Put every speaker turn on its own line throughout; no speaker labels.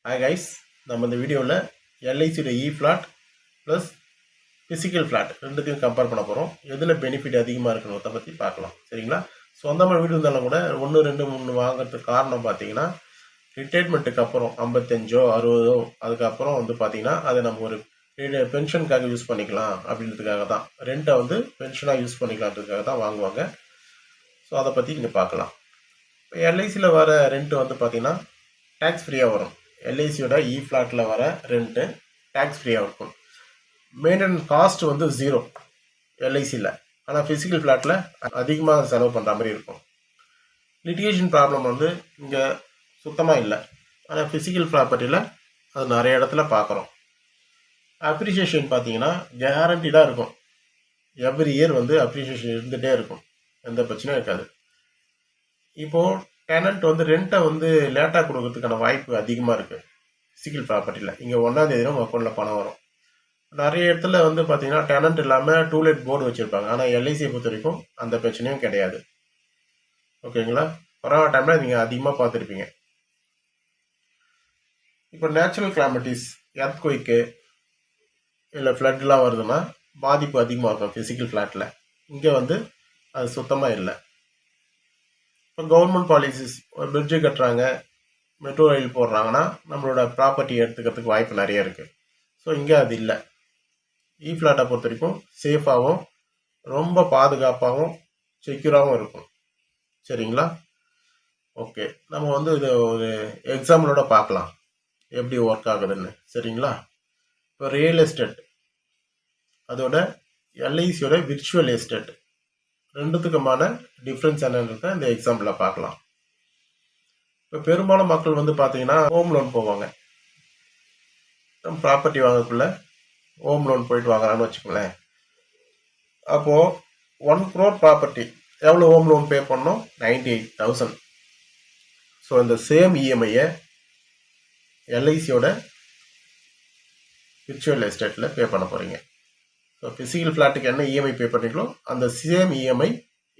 Hi guys, நம்ம இந்த வீடியோவில் எல்ஐசியோட e flat plus physical flat ரெண்டுத்தையும் கம்பேர் பண்ண போகிறோம். எதில் பெனிஃபிட் அதிகமாக இருக்கிறத பற்றி பார்க்கலாம். சரிங்களா? சொந்தமாக வீடு இருந்தாலும் கூட 1, 2, 3 வாங்குறதுக்கு காரணம் பார்த்தீங்கன்னா, ரிட்டைர்மெண்ட்டுக்கு அப்புறம் 55, 60 அதுக்கப்புறம் பார்த்தீங்கன்னா அதை நம்ம ஒரு பென்ஷனுக்காக யூஸ் பண்ணிக்கலாம் அப்படின்றதுக்காக தான். ரெண்ட்டை பென்ஷனாக யூஸ் பண்ணிக்கலான்றதுக்காக தான் வாங்குவாங்க. ஸோ அதை பற்றி இங்கே பார்க்கலாம். இப்போ எல்ஐசியில் வர ரெண்ட்டு பார்த்தீங்கன்னா டேக்ஸ் ஃப்ரீயாக வரும். எல்ஐசியோட இ ஃப்ளாட்டில் வர ரெண்ட்டு டேக்ஸ் ஃப்ரீயாக இருக்கும். Maintenance cost 0 எல்ஐசியில். ஆனால் ஃபிசிக்கல் ஃப்ளாட்டில் அதிகமாக செலவு பண்ணுற மாதிரி இருக்கும். லிட்டிகேஷன் ப்ராப்ளம் இங்கே சுத்தமாக இல்லை. ஆனால் ஃபிசிக்கல் ப்ராப்பர்ட்டியில் அது நிறைய இடத்துல பார்க்குறோம். அப்ரிஷியேஷன் பார்த்தீங்கன்னா கேரண்டிடாக இருக்கும். எவ்ரி இயர் அப்ரிஷியேஷன் இருந்துகிட்டே இருக்கும். எந்த பிரச்சனையும் இருக்காது. இப்போது டெனண்ட் ரெண்ட்டை லேட்டாக கொடுக்கறதுக்கான வாய்ப்பு அதிகமாக இருக்குது ஃபிசிக்கல் ப்ராப்பர்ட்டியில். இங்கே 1ஆம் தேதி உங்கள் அக்கௌண்ட்டில் பணம் வரும். நிறைய இடத்துல பார்த்தீங்கன்னா டெனண்ட் இல்லாமல் டூலெட் போர்டு வச்சுருப்பாங்க. ஆனால் எல்ஐசியை பொறுத்த வரைக்கும் அந்த பிரச்சனையும் கிடையாது. ஓகேங்களா? கொரோனா டைமில் நீங்கள் அதிகமாக பார்த்துருப்பீங்க. இப்போ நேச்சுரல் கிளாமிட்டிஸ், எர்த்குயிக்கு இல்லை ஃப்ளட்லாம் வருதுன்னா பாதிப்பு அதிகமாக இருக்கும் ஃபிசிக்கல் ஃப்ளாட்டில். இங்கே அது சுத்தமாக இல்லை. இப்போ கவர்மெண்ட் பாலிசிஸ், ஒரு பிரிட்ஜு கட்டுறாங்க, மெட்ரோ ரயில் போடுறாங்கன்னா நம்மளோட ப்ராப்பர்ட்டி எடுத்துக்கிறதுக்கு வாய்ப்பு நிறைய இருக்குது. ஸோ இங்கே அது இல்லை. இ ஃப்ளாட்டை பொறுத்த வரைக்கும் சேஃபாகவும் ரொம்ப பாதுகாப்பாகவும் செக்யூராகவும் இருக்கும். சரிங்களா? ஓகே, நம்ம இதை ஒரு எக்ஸாம்பிளோட பார்க்கலாம் எப்படி ஒர்க் ஆகுதுன்னு. சரிங்களா? இப்போ ரியல் எஸ்டேட் அதோட எல்ஐசியோட விர்ச்சுவல் எஸ்டேட் ரெண்டுத்துக்குமான டிஃப்ரென்ஸ் என்னன்றத இந்த எக்ஸாம்பிளில் பார்க்கலாம். இப்போ பெரும்பாலும் மக்கள் பார்த்தீங்கன்னா ஹோம் லோன் போவாங்க. நம்ம ப்ராப்பர்ட்டி வாங்கக்குள்ள ஹோம் லோன் போயிட்டு வாங்குறான்னு வச்சுக்கோங்களேன். அப்போது 1 crore ப்ராப்பர்ட்டி எவ்வளோ ஹோம் லோன் பே பண்ணோம்? 98,000. ஸோ இந்த சேம் இஎம்ஐயை எல்ஐசியோட விர்ச்சுவல் எஸ்டேட்டில் பே பண்ண போகிறீங்க. ஸோ ஃபிசிக்கல் ஃப்ளாட்டுக்கு என்ன இஎம்ஐ பே பண்ணுறீங்களோ அந்த சேம் இஎம்ஐ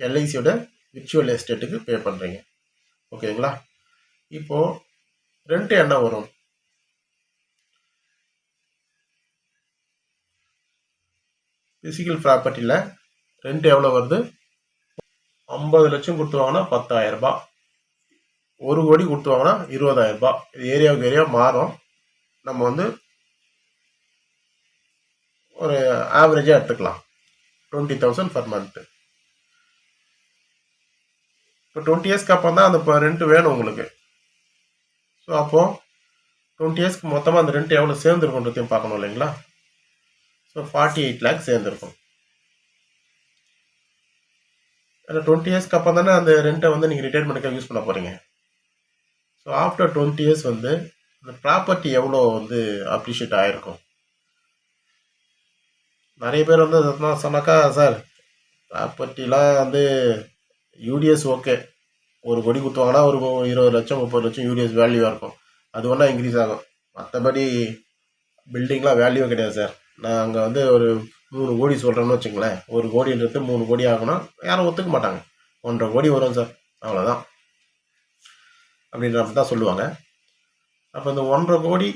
எல்ஐசியோட விர்ச்சுவல் எஸ்டேட்டுக்கு பே பண்ணுறீங்க. ஓகேங்களா? இப்போது ரெண்ட்டு என்ன வரும்? ஃபிசிக்கல் ப்ராப்பர்ட்டியில் ரெண்ட் எவ்வளோ வருது? 50 லட்சம் கொடுத்து வாங்கினா 10,000 ரூபாய், 1 கோடி கொடுத்து வாங்கினா 20,000 ரூபாய். இது ஏரியாவுக்கு ஏரியா மாறும். நம்ம ஒரு ஆவரேஜாக எடுத்துக்கலாம். 20,000 பர் மந்த்து. இப்போ 20 இயர்ஸ்க்கு அப்புறம் தான் அந்த ரெண்ட் வேணும் உங்களுக்கு. ஸோ அப்போது 20 இயர்ஸ்க்கு மொத்தமாக அந்த ரெண்ட் எவ்வளோ சேர்ந்துருக்குன்றதையும் பார்க்கணும் இல்லைங்களா? So 48 lakhs சேர்ந்துருக்கும். ஏன்னா 20 இயர்ஸ்க்கு அப்புறம் தானே அந்த ரெண்ட்டை நீங்கள் ரிட்டைர்மெண்ட்டுக்காக யூஸ் பண்ண போகிறீங்க. ஸோ ஆஃப்டர் 20 இயர்ஸ் அந்த ப்ராப்பர்ட்டி எவ்வளோ அப்ரிஷியேட் ஆகிருக்கும். நிறைய பேர் சொன்னாக்கா, சார் ப்ராப்பர்ட்டிலாம் யூடிஎஸ் ஓகே, 1 கோடி கொடுத்துவாங்கன்னா ஒரு 20 லட்சம் 30 லட்சம் யூடிஎஸ் வேல்யூவாக இருக்கும். அது ஒன்றா இன்க்ரீஸ் ஆகும். மற்றபடி பில்டிங்லாம் வேல்யூவே கிடையாது சார். நான் அங்கே ஒரு 3 கோடி சொல்கிறேன்னு வச்சுங்களேன். 1 கோடின்றது 3 கோடி ஆகுனா யாரும் ஒத்துக்க மாட்டாங்க. 1.5 கோடி வரும் சார், அவ்வளோதான் அப்படின்ற மாதிரி தான் சொல்லுவாங்க. அப்போ இந்த 1.5 கோடி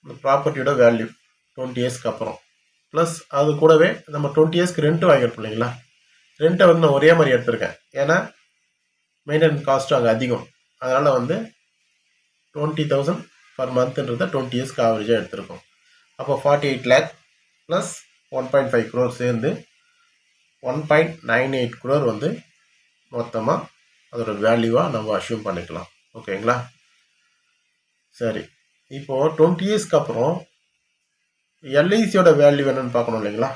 இந்த ப்ராப்பர்ட்டியோட வேல்யூ 20 இயர்ஸ்க்கு அப்புறம் ப்ளஸ் அது கூடவே நம்ம 20 இயர்ஸ்க்கு ரெண்ட்டு வாங்கியிருப்போம் இல்லைங்களா? ரெண்ட்டை நான் ஒரே மாதிரி எடுத்திருக்கேன். ஏன்னா மெயின்டெனன்ஸ் காஸ்ட்டும் அங்கே அதிகம். அதனால் 20,000 பர் மந்த்ன்றதை 20 இயர்ஸ்க்கு ஆவரேஜாக எடுத்திருக்கோம். அப்போ 48 lakh ப்ளஸ் 1.5 crore சேர்ந்து 1.98 crore மொத்தமாக அதோட வேல்யூவாக நம்ம அஷ்யூம் பண்ணிக்கலாம். ஓகேங்களா? சரி, இப்போது 20 இயர்ஸ்க்கு அப்புறம் எல்ஐசியோட வேல்யூ என்னன்னு பார்க்கணும் இல்லைங்களா?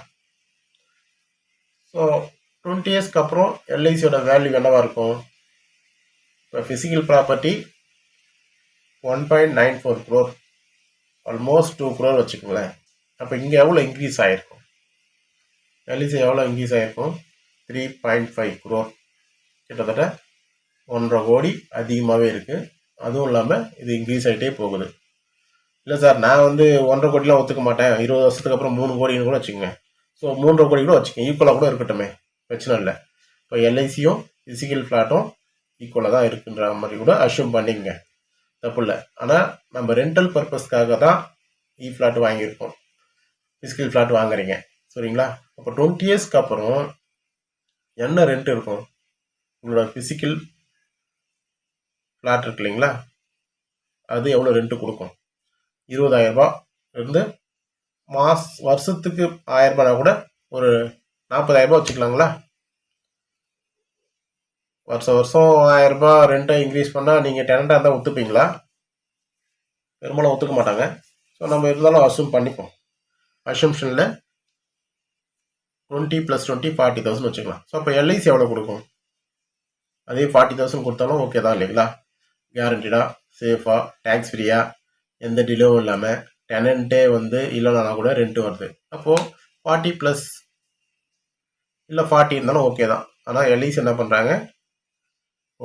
ஸோ 20 இயர்ஸ்க்கு அப்புறம் எல்ஐசியோட வேல்யூ என்னவாக இருக்கும்? இப்போ physical property 1.94 crore, almost 2 crore வச்சுக்கோங்களேன். அப்போ இங்கே எவ்வளோ இன்க்ரீஸ் ஆகிருக்கும்? எல்ஐசி எவ்வளோ இன்க்ரீஸ் ஆகிருக்கும்? 3.5 crore. கிட்டத்தட்ட 1.5 கோடி அதிகமாகவே இருக்குது. அதுவும் இல்லாமல் இது இன்க்ரீஸ் ஆகிட்டே போகுது. இல்லை சார், நான் 1.5 கோடிலாம் ஒத்துக்க மாட்டேன், 20 வருஷத்துக்கு அப்புறம் 3 கோடின்னு கூட வச்சுக்கோங்க. ஸோ 3.5 கோடி கூட வச்சுக்கோங்க, ஈக்குவலாக கூட இருக்கட்டுமே, பிரச்சனை இல்லை. இப்போ எல்ஐசியும் ஃபிசிக்கல் ஃப்ளாட்டும் ஈக்குவலாக தான் இருக்குன்ற மாதிரி கூட அஷ்யூம் பண்ணிக்கங்க. தப்பு இல்லை. ஆனால் நம்ம ரெண்டல் பர்பஸ்க்காக தான் இ ஃப்ளாட் வாங்கியிருக்கோம், ஃபிசிக்கல் ஃப்ளாட் வாங்குறீங்க. சரிங்களா? அப்போ 20 இயர்ஸ்க்கு அப்புறம் என்ன ரெண்ட் இருக்கும்? உங்களோட ஃபிசிக்கல் ஃப்ளாட் இருக்கு இல்லைங்களா, அது எவ்வளோ ரெண்ட்டு கொடுக்கும்? 20,000 இருந்து வருஷத்துக்கு 1000 கூட ஒரு 40,000 வச்சுக்கலாங்களா? வருஷம் 1000 ரெண்ட்டை இன்க்ரீஸ் பண்ணால் நீங்கள் டெனண்டாக இருந்தால் ஒத்துப்பீங்களா? பெரும்பாலும் ஒத்துக்க மாட்டாங்க. ஸோ நம்ம இருந்தாலும் அசூம் பண்ணிப்போம். அசம்ஷனில் 20 + 20 40,000 வச்சுக்கலாம். ஸோ அப்போ எல்ஐசி எவ்வளோ கொடுக்கும்? அதே 40,000 கொடுத்தாலும் ஓகே தான் இல்லைங்களா? கேரண்டடாக, சேஃபாக, டேக்ஸ் ஃப்ரீயாக, எந்த டிலேவும் இல்லாமல், டெனண்ட்டே இல்லைனா கூட ரெண்ட்டு வருது. அப்போது 40 + இல்லை 40 இருந்தாலும் ஓகே தான். ஆனால் எல்ஐசி என்ன பண்ணுறாங்க?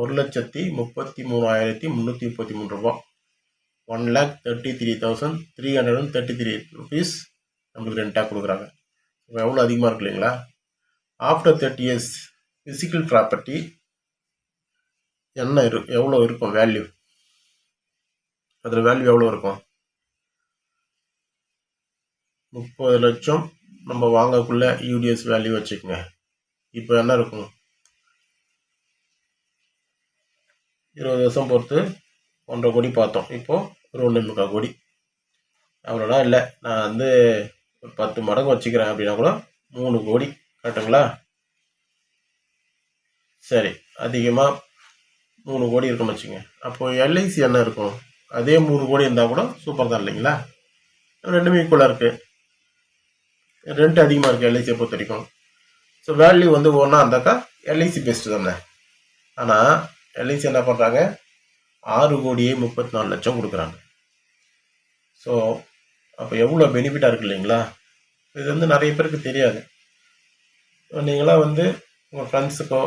1,33,333 ரூபா, 1,33,333 ருபீஸ் நம்மளுக்கு ரெண்ட்டாக கொடுக்குறாங்க. எவ்வளோ அதிகமாக இருக்கு இல்லைங்களா? ஆஃப்டர் 30 இயர்ஸ் ஃபிசிக்கல் ப்ராப்பர்ட்டி எவ்வளோ இருக்கும் வேல்யூ? அதில் வேல்யூ எவ்வளோ இருக்கும்? 30 லட்சம் நம்ம வாங்கக்குள்ள யூடிஎஸ் வேல்யூ வச்சுக்கோங்க. இப்போ என்ன இருக்கும்? 20 வருஷம் பொறுத்து 1.5 கோடி பார்த்தோம். இப்போது ஒரு 1.25 கோடி. அவ்வளோலாம் இல்லை. நான் 10 மடங்கு வச்சுக்கிறேன் அப்படின்னா கூட 3 கோடி. கரெக்டுங்களா? சரி, அதிகமாக 3 கோடி இருக்குன்னு வச்சுங்க. அப்போது எல்ஐசி என்ன இருக்கும்? அதே 3 கோடி இருந்தால் கூட சூப்பர் தான் இல்லைங்களா? ரெண்டுமே ஈக்குவலாக இருக்குது. ரெண்ட் அதிகமாக இருக்குது எல்ஐசியை பொறுத்த வரைக்கும். ஸோ வேல்யூ ஒன்றா இருந்தாக்கா எல்ஐசி பெஸ்ட்டு தானே. ஆனால் எல்ஐசி என்ன பண்ணுறாங்க? 6,34,00,000 கொடுக்குறாங்க. ஸோ அப்போ எவ்வளோ பெனிஃபிட்டாக இருக்குது இல்லைங்களா? இது நிறைய பேருக்கு தெரியாது. நீங்களாம் உங்கள் ஃப்ரெண்ட்ஸுக்கோ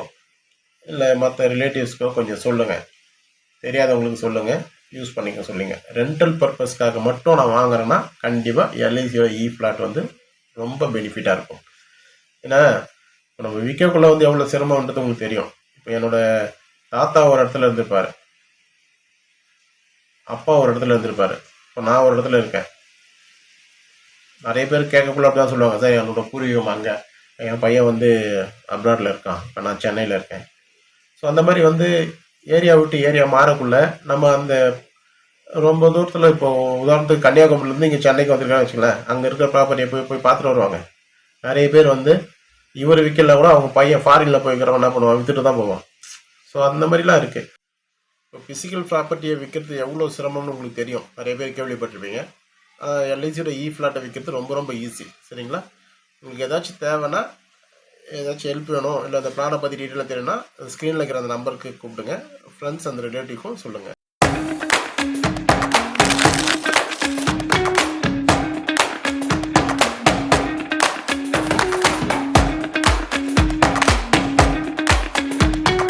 இல்லை மற்ற ரிலேட்டிவ்ஸ்க்கோ கொஞ்சம் சொல்லுங்கள், தெரியாதவங்களுக்கு சொல்லுங்கள், யூஸ் பண்ணிக்க சொல்லுங்கள். ரெண்டல் பர்பஸ்க்காக மட்டும் நான் வாங்குறேன்னா கண்டிப்பாக எல்ஐசியோட இ ஃப்ளாட் ரொம்ப பெனிஃபிட்டாக இருக்கும். ஏன்னா இப்போ நம்ம விற்கக்குள்ளே எவ்வளோ சிரமம்ன்றது உங்களுக்கு தெரியும். இப்போ என்னோட தாத்தா ஒரு இடத்துல இருந்திருப்பார், அப்பா ஒரு இடத்துல இருந்திருப்பார், இப்போ நான் ஒரு இடத்துல இருக்கேன். நிறைய பேர் கேட்கக்குள்ள அப்படி தான் சொல்லுவாங்க, சார் என்னோட பூர்வீகம் அங்கே, என் பையன் அப்ராடில் இருக்கான், இப்போ நான் சென்னையில் இருக்கேன். ஸோ அந்த மாதிரி ஏரியா விட்டு ஏரியா மாறக்குள்ள நம்ம அந்த ரொம்ப தூரத்தில், இப்போ உதாரணத்துக்கு கன்னியாகுமரியிலேருந்து இங்கே சென்னைக்கு வந்திருக்கான்னு வச்சுக்கலேன், அங்கே இருக்கிற ப்ராப்பர்ட்டியை போய் பார்த்துட்டு வருவாங்க. நிறைய பேர் இவர் விற்கல கூட அவங்க பையன் ஃபாரினில் போய்க்கிறவங்க என்ன பண்ணுவான், விற்றுட்டு தான் போவான். ஸோ அந்த மாதிரிலாம் இருக்குது. இப்போ ஃபிசிக்கல் ப்ராப்பர்ட்டியை விற்கிறது எவ்வளோ சிரமம்னு உங்களுக்கு தெரியும், நிறைய பேர் கேள்விப்பட்டிருப்பீங்க. எல்ஐசியோட இ ஃப்ளாட்டை விற்கிறது ரொம்ப ரொம்ப ஈஸி. சரிங்களா? உங்களுக்கு ஏதாச்சும் தேவைன்னா, ஏதாச்சும் ஹெல்ப் வேணும், இல்லை அந்த பிளானை பற்றி டீட்டெயிலாக தெரியும்னா ஸ்க்ரீனில் இருக்கிற அந்த நம்பருக்கு கூப்பிடுங்க. ஃப்ரெண்ட்ஸ் அந்த ரிலேட்டிவ்க்கும் சொல்லுங்கள்.